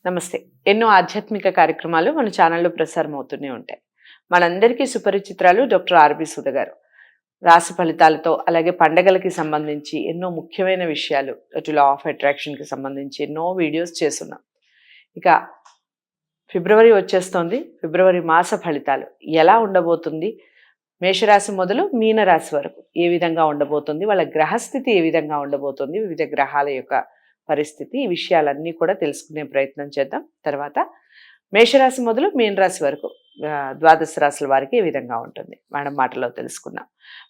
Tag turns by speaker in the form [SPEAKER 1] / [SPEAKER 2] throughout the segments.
[SPEAKER 1] నమస్తే. ఎన్నో ఆధ్యాత్మిక కార్యక్రమాలు మన ఛానల్‌లో ప్రసారం అవుతూనే ఉంటాయి. మనందరికీ సుపరిచితురాలు డాక్టర్ ఆర్‌బి సుధ గారు. రాశి ఫలితాలతో అలాగే పండగలకి సంబంధించి ఎన్నో ముఖ్యమైన విషయాలు, అటు లా ఆఫ్ అట్రాక్షన్‌కి సంబంధించి ఎన్నో వీడియోస్ చేసున్నాం. ఇక ఫిబ్రవరి వచ్చేస్తోంది. ఫిబ్రవరి మాస ఫలితాలు ఎలా ఉండబోతుంది? మేషరాశి మొదలు మీనరాశి వరకు ఏ విధంగా ఉండబోతుంది? వాళ్ళ గ్రహస్థితి ఏ విధంగా ఉండబోతుంది? వివిధ గ్రహాల యొక్క పరిస్థితి, ఈ విషయాలన్నీ కూడా తెలుసుకునే ప్రయత్నం చేద్దాం. తర్వాత మేషరాశి మొదలు మీనరాశి వరకు ద్వాదశ రాశుల వారికి ఏ విధంగా ఉంటుంది మేడం మాటలో తెలుసుకుందాం.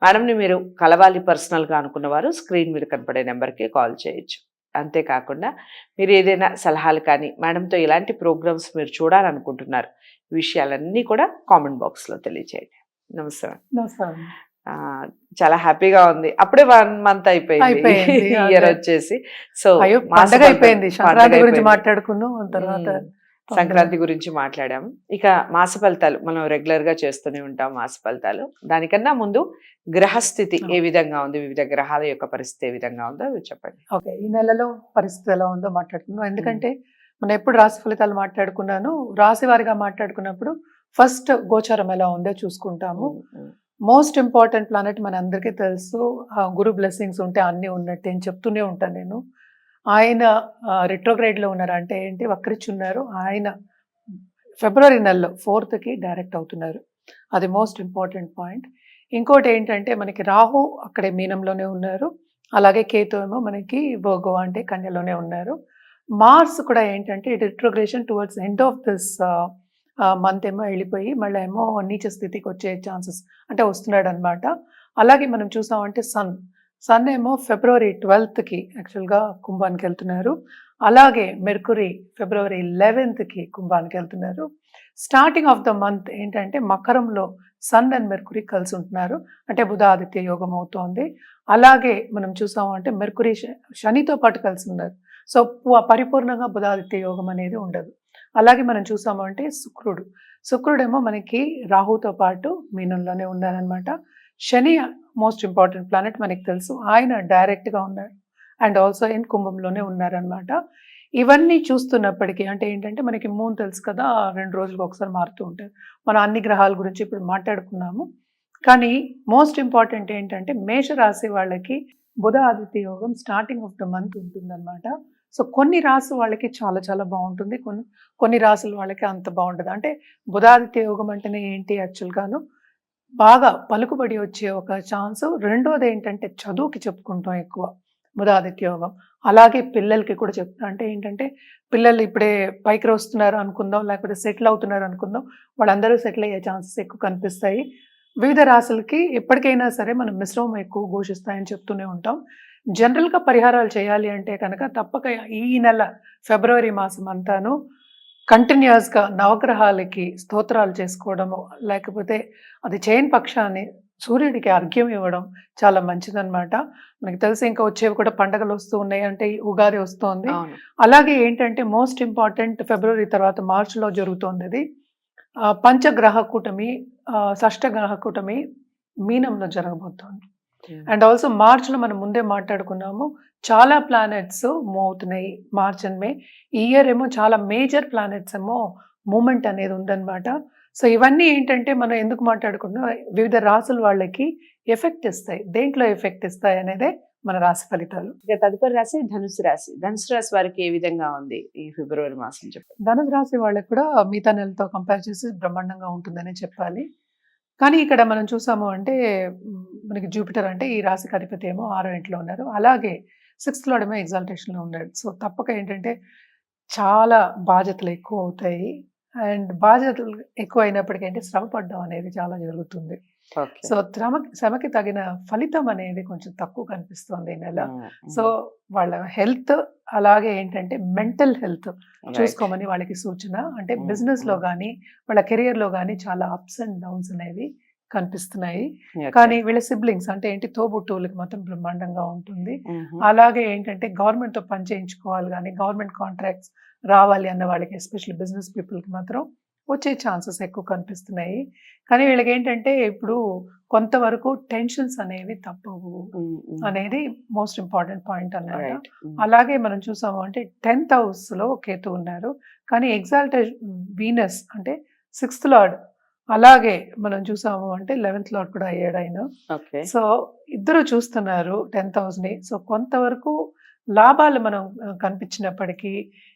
[SPEAKER 1] మేడంని మీరు కలవాలి పర్సనల్గా అనుకున్న వారు స్క్రీన్ మీద కనపడే నెంబర్కి కాల్ చేయొచ్చు. అంతేకాకుండా మీరు ఏదైనా సలహాలు కానీ మేడంతో ఎలాంటి ప్రోగ్రామ్స్ మీరు చూడాలనుకుంటున్నారు, ఈ విషయాలన్నీ కూడా కామెంట్ బాక్స్లో తెలియజేయండి. నమస్తే మేడం.
[SPEAKER 2] నమస్కారం.
[SPEAKER 1] చాలా హ్యాపీగా ఉంది. అప్పుడే 1 మంత్ అయిపోయింది ఇయర్ వచ్చేసి. సో
[SPEAKER 2] అయ్యో, పండగ అయిపోయింది. సంక్రాంతి గురించి మాట్లాడుకున్నాం. తర్వాత
[SPEAKER 1] సంక్రాంతి గురించి మాట్లాడాము. ఇక మాస ఫలితాలు మనం రెగ్యులర్ గా చేస్తూనే ఉంటాం. మాస ఫలితాలు దానికన్నా ముందు గ్రహస్థితి ఏ విధంగా ఉంది, వివిధ గ్రహాల యొక్క పరిస్థితి ఏ విధంగా ఉందో అవి చెప్పండి.
[SPEAKER 2] ఓకే, ఈ నెలలో పరిస్థితి ఎలా ఉందో మాట్లాడుకున్నాం. ఎందుకంటే మనం ఎప్పుడు రాశి ఫలితాలు మాట్లాడుకున్నాను, రాశి వారిగా మాట్లాడుకున్నప్పుడు ఫస్ట్ గోచారం ఎలా ఉందో చూసుకుంటాము. మోస్ట్ ఇంపార్టెంట్ ప్లానెట్ మన అందరికీ తెలుసు. గురు బ్లెస్సింగ్స్ ఉంటే అన్నీ ఉన్నట్టు అని చెప్తూనే ఉంటాను నేను. ఆయన రిట్రోగ్రేడ్లో ఉన్నారు, అంటే ఏంటి వక్రిచున్నారు. ఆయన ఫిబ్రవరి నెలలో 4th డైరెక్ట్ అవుతున్నారు. అది మోస్ట్ ఇంపార్టెంట్ పాయింట్. ఇంకోటి ఏంటంటే మనకి రాహు అక్కడే మీనంలోనే ఉన్నారు, అలాగే కేతు ఏమో మనకి వర్గో అంటే కన్యలోనే ఉన్నారు. మార్స్ కూడా ఏంటంటే retrogression towards end of this month ఏమో వెళ్ళిపోయి మళ్ళీ ఏమో నీచ స్థితికి వచ్చే ఛాన్సెస్ అంటే వస్తున్నాడు అనమాట. అలాగే మనం చూసామంటే సన్ ఏమో ఫిబ్రవరి 12th యాక్చువల్గా కుంభానికి వెళ్తున్నారు. అలాగే మెర్కురీ ఫిబ్రవరి 11th కుంభానికి వెళ్తున్నారు. స్టార్టింగ్ ఆఫ్ ద మంత్ ఏంటంటే మకరంలో సన్ అండ్ మెర్కురీ కలిసి ఉంటున్నారు, అంటే బుధ ఆదిత్య యోగం అవుతోంది. అలాగే మనం చూసామంటే మెర్కురీ శనితో పాటు కలిసి ఉన్నారు. సో పరిపూర్ణంగా బుధాదిత్య యోగం అనేది ఉండదు. అలాగే మనం చూసామంటే శుక్రుడేమో మనకి రాహుతో పాటు మీనంలోనే ఉన్నారనమాట. శని మోస్ట్ ఇంపార్టెంట్ ప్లానెట్ మనకి తెలుసు, ఆయన డైరెక్ట్గా ఉన్నారు అండ్ ఆల్సో ఇన్ కుంభంలోనే ఉన్నారనమాట. ఇవన్నీ చూస్తున్నప్పటికీ అంటే ఏంటంటే మనకి మూన్ తెలుసు కదా, 2 రోజులకు ఒకసారి మారుతూ ఉంటారు. మనం అన్ని గ్రహాల గురించి ఇప్పుడు మాట్లాడుకున్నాము. కానీ మోస్ట్ ఇంపార్టెంట్ ఏంటంటే మేషరాశి వాళ్ళకి బుధ ఆదిత్య యోగం స్టార్టింగ్ ఆఫ్ ద మంత్ ఉంటుందన్నమాట. సో కొన్ని రాశి వాళ్ళకి చాలా చాలా బాగుంటుంది, కొన్ని రాశుల వాళ్ళకి అంత బాగుంటుంది. అంటే బుధాదిత్య యోగం అంటేనే ఏంటి యాక్చువల్గాను బాగా పలుకుబడి వచ్చే ఒక ఛాన్స్. రెండోది ఏంటంటే చదువుకి చెప్పుకుంటాం ఎక్కువ బుధాదిత్య యోగం. అలాగే పిల్లలకి కూడా చెప్తాం. అంటే ఏంటంటే పిల్లలు ఇప్పుడే పైకి వస్తున్నారు అనుకుందాం, లేకపోతే సెటిల్ అవుతున్నారు అనుకుందాం, వాళ్ళందరూ సెటిల్ అయ్యే ఛాన్సెస్ ఎక్కువ కనిపిస్తాయి. వివిధ రాశులకి ఎప్పటికైనా సరే మనం మిశ్రమం ఎక్కువ ఘోషిస్తాయని చెప్తూనే ఉంటాం. జనరల్గా పరిహారాలు చేయాలి అంటే కనుక తప్పక ఈ నెల ఫిబ్రవరి మాసం అంతాను కంటిన్యూస్గా నవగ్రహాలకి స్తోత్రాలు చేసుకోవడము, లేకపోతే అది చేయని పక్షాన్ని సూర్యుడికి అర్ఘ్యం ఇవ్వడం చాలా మంచిదన్నమాట. మనకి తెలిసి ఇంకా వచ్చేవి కూడా పండగలు వస్తూ ఉన్నాయి, అంటే ఉగాది వస్తోంది. అలాగే ఏంటంటే మోస్ట్ ఇంపార్టెంట్ ఫిబ్రవరి తర్వాత మార్చిలో జరుగుతోంది అది పంచగ్రహ కూటమి, షష్ఠ గ్రహ కూటమి మీనంలో జరగబోతోంది. అండ్ ఆల్సో మార్చ్లో మనం ముందే మాట్లాడుకున్నాము, చాలా ప్లానెట్స్ మూవ్ అవుతున్నాయి మార్చ్ అండ్ మే. ఈ ఇయర్ ఏమో చాలా మేజర్ ప్లానెట్స్ ఏమో మూమెంట్ అనేది ఉందన్నమాట. సో ఇవన్నీ ఏంటంటే మనం ఎందుకు మాట్లాడుకున్నాం, వివిధ రాసుల వాళ్ళకి ఎఫెక్ట్ ఇస్తాయి. దేంట్లో ఎఫెక్ట్ ఇస్తాయి అనేదే మన రాశి ఫలితాలు.
[SPEAKER 1] ఇక తదుపరి రాశి ధనుసు రాశి. ధనుసు రాశి వారికి ఏ విధంగా ఉంది ఈ ఫిబ్రవరి మాసం చెప్పండి.
[SPEAKER 2] ధనుసు రాశి వాళ్ళకి కూడా మిగతా నెలతో కంపేర్ చేసి బ్రహ్మాండంగా ఉంటుందని చెప్పాలి. కానీ ఇక్కడ మనం చూసాము అంటే మనకి జూపిటర్ అంటే ఈ రాశికి అధిపతి ఏమో 6వ ఇంట్లో ఉన్నారు, అలాగే 6th లార్డ్ ఏమో ఎగ్జాల్టేషన్లో ఉన్నాడు. సో తప్పక ఏంటంటే చాలా బాధ్యతలు ఎక్కువ అవుతాయి. అండ్ బాధ్యతలు ఎక్కువ అయినప్పటికీ అంటే శ్రమ పడడం అనేది చాలా జరుగుతుంది. సో శ్రమకి తగిన ఫలితం అనేది కొంచెం తక్కువ కనిపిస్తుంది ఈ నెల. సో వాళ్ళ హెల్త్ అలాగే ఏంటంటే మెంటల్ హెల్త్ చూసుకోమని వాళ్ళకి సూచన. అంటే బిజినెస్లో కానీ వాళ్ళ కెరియర్లో కానీ చాలా అప్స్ అండ్ డౌన్స్ అనేవి కనిపిస్తున్నాయి. కానీ వీళ్ళ సిబ్లింగ్స్ అంటే ఏంటి తోబుట్టువులకి మాత్రం బ్రహ్మాండంగా ఉంటుంది. అలాగే ఏంటంటే గవర్నమెంట్తో పని చేయించుకోవాలి కానీ గవర్నమెంట్ కాంట్రాక్ట్స్ రావాలి అన్న వాళ్ళకి, ఎస్పెషల్లీ బిజినెస్ పీపుల్కి మాత్రం వచ్చే ఛాన్సెస్ ఎక్కువ కనిపిస్తున్నాయి. కానీ వీళ్ళకి ఏంటంటే ఇప్పుడు కొంతవరకు టెన్షన్స్ అనేవి తప్పవు అనేది మోస్ట్ ఇంపార్టెంట్ పాయింట్ అన్నమాట.
[SPEAKER 1] రైట్.
[SPEAKER 2] అలాగే మనం చూసాము అంటే 10th హౌస్లో కేతు ఉన్నారు, కానీ ఎగ్జాల్టేషన్ వీనస్ అంటే 6th లార్డ్, అలాగే మనం చూసాము అంటే 11th లార్డ్ కూడా అయ్యాడు ఆయన.
[SPEAKER 1] ఓకే.
[SPEAKER 2] సో ఇద్దరు చూస్తున్నారు 10th హౌస్ని. సో కొంతవరకు లాభాలు మనం కనిపించినప్పటికీ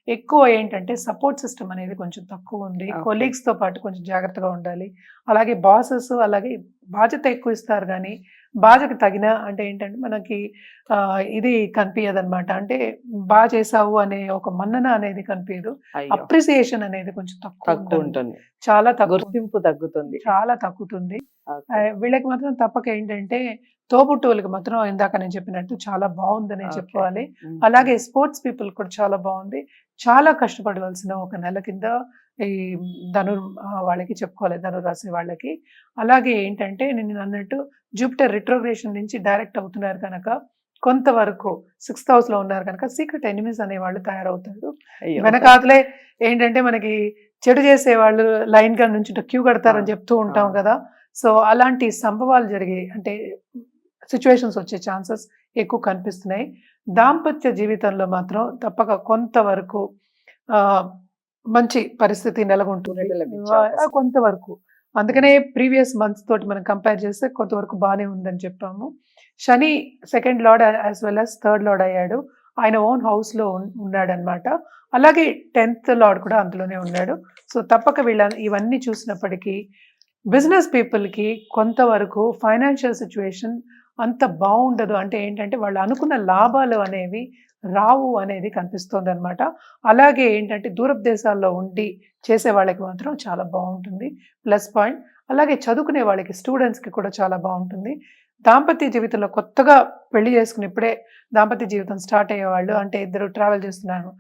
[SPEAKER 2] ఎక్కువ ఏంటంటే సపోర్ట్ సిస్టమ్ అనేది కొంచెం తక్కువ ఉంది.
[SPEAKER 1] Okay.
[SPEAKER 2] కొలీగ్స్తో పాటు కొంచెం జాగ్రత్తగా ఉండాలి. అలాగే బాసెస్ అలాగే బాధ్యత ఎక్కువ ఇస్తారు, కానీ బాధ్యత తగిన అంటే ఏంటంటే మనకి ఇది కనిపించదు అనమాట. అంటే బాగా చేసావు అనే ఒక మన్నన అనేది కనిపించదు.
[SPEAKER 1] అయ్యో,
[SPEAKER 2] అప్రిసియేషన్ అనేది కొంచెం
[SPEAKER 1] తక్కువ
[SPEAKER 2] తక్కువ
[SPEAKER 1] ఉంటుంది,
[SPEAKER 2] చాలా తక్కువ,
[SPEAKER 1] గుర్తింపు తగ్గుతుంది.
[SPEAKER 2] చాలా తగ్గుతుంది.
[SPEAKER 1] ఓకే.
[SPEAKER 2] వీళ్ళకి మాత్రం తప్పక ఏంటంటే తోబుట్టువులకి మాత్రం ఇందాక నేను చెప్పినట్టు చాలా బాగుందని
[SPEAKER 1] Okay.
[SPEAKER 2] చెప్పుకోవాలి. అలాగే స్పోర్ట్స్ పీపుల్ కూడా చాలా బాగుంది. చాలా కష్టపడవలసిన ఒక నెల కింద ఈ వాళ్ళకి చెప్పుకోవాలి, ధనురాశి వాళ్ళకి. అలాగే ఏంటంటే నేను అన్నట్టు జూపిటర్ రిట్రోగ్రేషన్ నుంచి డైరెక్ట్ అవుతున్నారు కనుక కొంతవరకు 6th హౌస్లో ఉన్నారు కనుక సీక్రెట్ ఎనిమీస్ అనే వాళ్ళు తయారవుతారు.
[SPEAKER 1] అయ్యో.
[SPEAKER 2] వెనకాతలే ఏంటంటే మనకి చెడు చేసే వాళ్ళు లైన్ గా నుంచి క్యూ కడతారని చెప్తూ ఉంటాం
[SPEAKER 1] ఆ.
[SPEAKER 2] కదా. సో అలాంటి సంభవాలు జరిగి అంటే సిచ్యువేషన్స్ వచ్చే ఛాన్సెస్ ఎక్కువ కనిపిస్తున్నాయి. దాంపత్య జీవితంలో మాత్రం తప్పక కొంతవరకు మంచి పరిస్థితి నెలకొంటుంది.
[SPEAKER 1] ఊరట లభించే అవకాశం.
[SPEAKER 2] కొంతవరకు అందుకనే ప్రీవియస్ మంత్స్ తోటి మనం కంపేర్ చేస్తే కొంతవరకు బాగానే ఉందని చెప్పాము. శని 2nd lord as well as 3rd lord అయ్యాడు, ఆయన ఓన్ హౌస్ లో ఉన్నాడు అనమాట. అలాగే 10th లార్డ్ కూడా అందులోనే ఉన్నాడు. సో తప్పక ఇవన్నీ చూసినప్పటికీ బిజినెస్ పీపుల్కి కొంతవరకు ఫైనాన్షియల్ సిచ్యువేషన్ అంత బాగుండదు. అంటే ఏంటంటే వాళ్ళు అనుకున్న లాభాలు అనేవి రావు అనేది కనిపిస్తుంది అనమాట. అలాగే ఏంటంటే దూరపు దేశాల్లో ఉండి చేసే వాళ్ళకి మాత్రం చాలా బాగుంటుంది, ప్లస్ పాయింట్. అలాగే చదువుకునే వాళ్ళకి స్టూడెంట్స్కి కూడా చాలా బాగుంటుంది. దాంపత్య జీవితంలో కొత్తగా పెళ్లి చేసుకుని ఇప్పుడే దాంపత్య జీవితం స్టార్ట్ అయ్యేవాళ్ళు, అంటే ఇద్దరు ట్రావెల్ చేస్తున్నారు,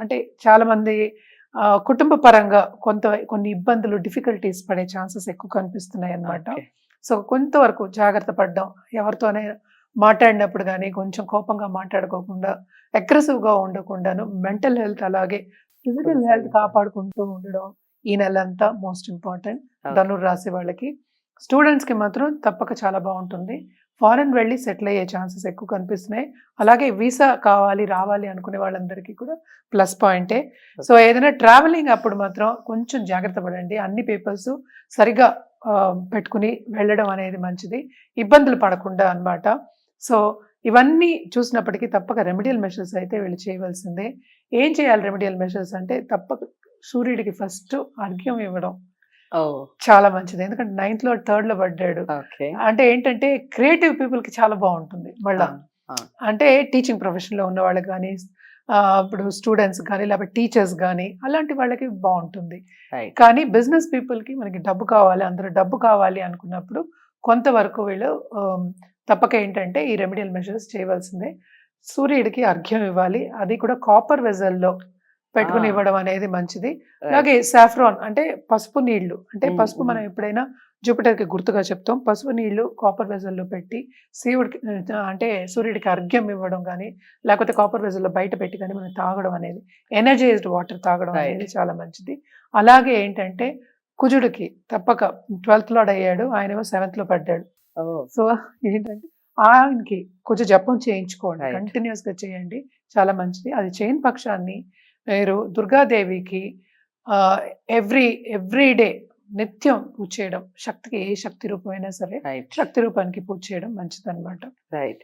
[SPEAKER 2] అంటే చాలామంది కుటుంబ పరంగా కొన్ని ఇబ్బందులు డిఫికల్టీస్ పడే ఛాన్సెస్ ఎక్కువ కనిపిస్తున్నాయి అన్నమాట.
[SPEAKER 1] ఓకే.
[SPEAKER 2] సో కొంతవరకు జాగ్రత్త పడ్డం, ఎవరితోనే మాట్లాడినప్పుడు కానీ కొంచెం కోపంగా మాట్లాడుకోకుండా, అగ్రెసివ్గా ఉండకుండాను, మెంటల్ హెల్త్ అలాగే ఫిజికల్ హెల్త్ కాపాడుకుంటూ ఉండడం ఈ నెల అంతా మోస్ట్ ఇంపార్టెంట్
[SPEAKER 1] Okay.
[SPEAKER 2] ధనుర్రాశి వాళ్ళకి. స్టూడెంట్స్కి మాత్రం తప్పక చాలా బాగుంటుంది. ఫారెన్ వెళ్ళి సెటిల్ అయ్యే ఛాన్సెస్ ఎక్కువ కనిపిస్తున్నాయి. అలాగే వీసా కావాలి రావాలి అనుకునే వాళ్ళందరికీ కూడా ప్లస్ పాయింటే. సో ఏదైనా ట్రావెలింగ్ అప్పుడు మాత్రం కొంచెం జాగ్రత్త పడండి. అన్ని పేపర్స్ సరిగా పెట్టుకుని వెళ్ళడం అనేది మంచిది, ఇబ్బందులు పడకుండా అన్నమాట. సో ఇవన్నీ చూసినప్పటికీ తప్పక రెమెడియల్ మెషర్స్ అయితే వీళ్ళు చేయవలసిందే. ఏం చేయాలి రెమెడియల్ మెషర్స్ అంటే తప్పక సూర్యుడికి ఫస్ట్ అర్ఘ్యం ఇవ్వడం
[SPEAKER 1] ఓ,
[SPEAKER 2] చాలా మంచిది. ఎందుకంటే 9th లో 3rd లో పడ్డాడు.
[SPEAKER 1] ఓకే.
[SPEAKER 2] అంటే ఏంటంటే క్రియేటివ్ పీపుల్కి చాలా బాగుంటుంది మళ్ళా.
[SPEAKER 1] ఆ.
[SPEAKER 2] అంటే టీచింగ్ ప్రొఫెషన్లో ఉన్న వాళ్ళకి కానీ, ఇప్పుడు స్టూడెంట్స్ కానీ లేకపోతే టీచర్స్ కానీ అలాంటి వాళ్ళకి బాగుంటుంది.
[SPEAKER 1] రైట్.
[SPEAKER 2] కానీ బిజినెస్ పీపుల్కి మనకి డబ్బు కావాలి, అందరూ డబ్బు కావాలి అనుకున్నప్పుడు కొంతవరకు వీళ్ళు తప్పక ఏంటంటే ఈ రెమెడియల్ మెషర్స్ చేయవలసిందే. సూర్యుడికి అర్ఘ్యం ఇవ్వాలి, అది కూడా కాపర్ వెజల్లో పెట్టుకుని ఇవ్వడం అనేది మంచిది. అలాగే సాఫ్రాన్ అంటే పసుపు నీళ్లు, అంటే పసుపు మనం ఎప్పుడైనా జూపిటర్కి గుర్తుగా చెప్తాం. పసుపు నీళ్లు కాపర్ వెజల్లో పెట్టి శివుడికి అంటే సూర్యుడికి అర్ఘ్యం ఇవ్వడం కానీ లేకపోతే కాపర్ వెజల్లో బయట పెట్టి కానీ మనం తాగడం అనేది, ఎనర్జైజ్డ్ వాటర్ తాగడం అనేది చాలా మంచిది. అలాగే ఏంటంటే కుజుడికి తప్పక 12th లార్డ్ అయ్యాడు, ఆయనేమో 7th లో పడ్డాడు. సో ఏంటంటే ఆయనకి కొంచెం జపం చేయించుకోండి,
[SPEAKER 1] Right.
[SPEAKER 2] కంటిన్యూస్ గా చేయండి, చాలా మంచిది. అది చేయని పక్షాన్ని మీరు దుర్గాదేవికి ఎవ్రీ డే నిత్యం పూజ చేయడం, శక్తికి ఏ శక్తి రూపమైనా సరే
[SPEAKER 1] రైట్.
[SPEAKER 2] శక్తి రూపానికి పూజ చేయడం మంచిది అనమాట.
[SPEAKER 1] రైట్.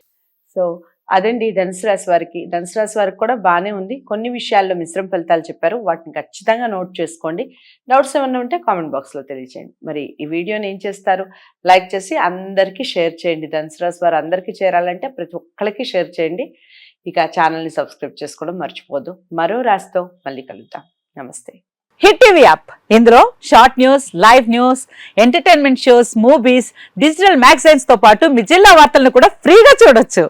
[SPEAKER 1] సో అదండి ధనుసు రాశి వారికి. ధనుసు రాశి వారికి కూడా బాగానే ఉంది. కొన్ని విషయాల్లో మిశ్రమ ఫలితాలు చెప్పారు, వాటిని ఖచ్చితంగా నోట్ చేసుకోండి. డౌట్స్ ఏమన్నా ఉంటే కామెంట్ బాక్స్లో తెలియచేయండి. మరి ఈ వీడియోని ఏం చేస్తారు, లైక్ చేసి అందరికీ షేర్ చేయండి. ధనుసు రాశి వారు అందరికీ చేరాలంటే ప్రతి ఒక్కరికి షేర్ చేయండి. ఇక ఛానల్ని సబ్స్క్రైబ్ చేసుకోవడం మర్చిపోద్దు. మరో రాశితో మళ్ళీ కలుద్దాం. నమస్తే.
[SPEAKER 3] హిట్ టీవీ యాప్, ఇందులో short news, live news, entertainment shows, movies, digital magazines తో పాటు మీ జిల్లా వార్తలను కూడా ఫ్రీగా చూడొచ్చు.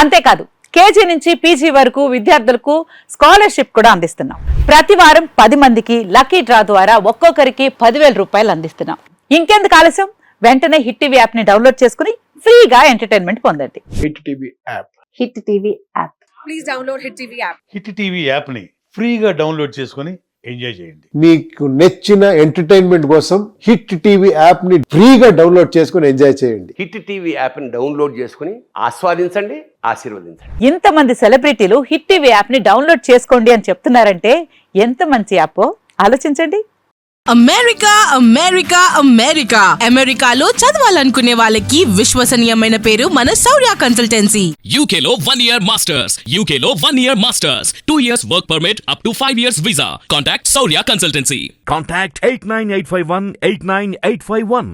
[SPEAKER 3] అంతేకాదు కేజీ నుంచి పీజీ వరకు విద్యార్థులకు స్కాలర్షిప్ కూడా అందిస్తున్నాం. ప్రతి వారం 10 మందికి లక్కీ డ్రా ద్వారా ఒక్కొక్కరికి 10,000 రూపాయలు అందిస్తున్నాం. ఇంకెందుకు ఆలస్యం, వెంటనే హిట్ టీవీ యాప్ ని డౌన్లోడ్ చేసుకుని ఫ్రీగా ఎంటర్టైన్మెంట్ పొందండి.
[SPEAKER 4] Hit TV app.
[SPEAKER 3] Hit TV app.
[SPEAKER 5] Please download Hit TV app.
[SPEAKER 6] Hit TV యాప్ని ఫ్రీగా డౌన్లోడ్ చేసుకొని
[SPEAKER 4] ఎంజాయ్ చేయండి.
[SPEAKER 5] మీకు నచ్చిన ఎంటర్టైన్మెంట్ కోసం హిట్ టీవీ యాప్ ని ఫ్రీగా డౌన్లోడ్ చేసుకుని ఎంజాయ్ చేయండి.
[SPEAKER 6] హిట్ టీవీ యాప్ని డౌన్లోడ్ చేసుకుని ఆస్వాదించండి, ఆశీర్వదించండి.
[SPEAKER 3] ఇంతమంది సెలబ్రిటీలు హిట్ టీవీ యాప్ ని డౌన్లోడ్ చేసుకోండి అని చెప్తున్నారంటే ఎంత మంచి యాప్ ఆలోచించండి.
[SPEAKER 7] అమెరికా అమెరికా అమెరికా అమెరికాలో చదవాలనుకునే వాళ్ళకి విశ్వసనీయమైన పేరు మన శౌర్య కన్సల్టెన్సీ.
[SPEAKER 8] UK లో 1 year masters. UK లో 1 year masters. 2 years work permit up to 5 years visa. Contact Saurya Consultancy.
[SPEAKER 9] Contact 89851 89851.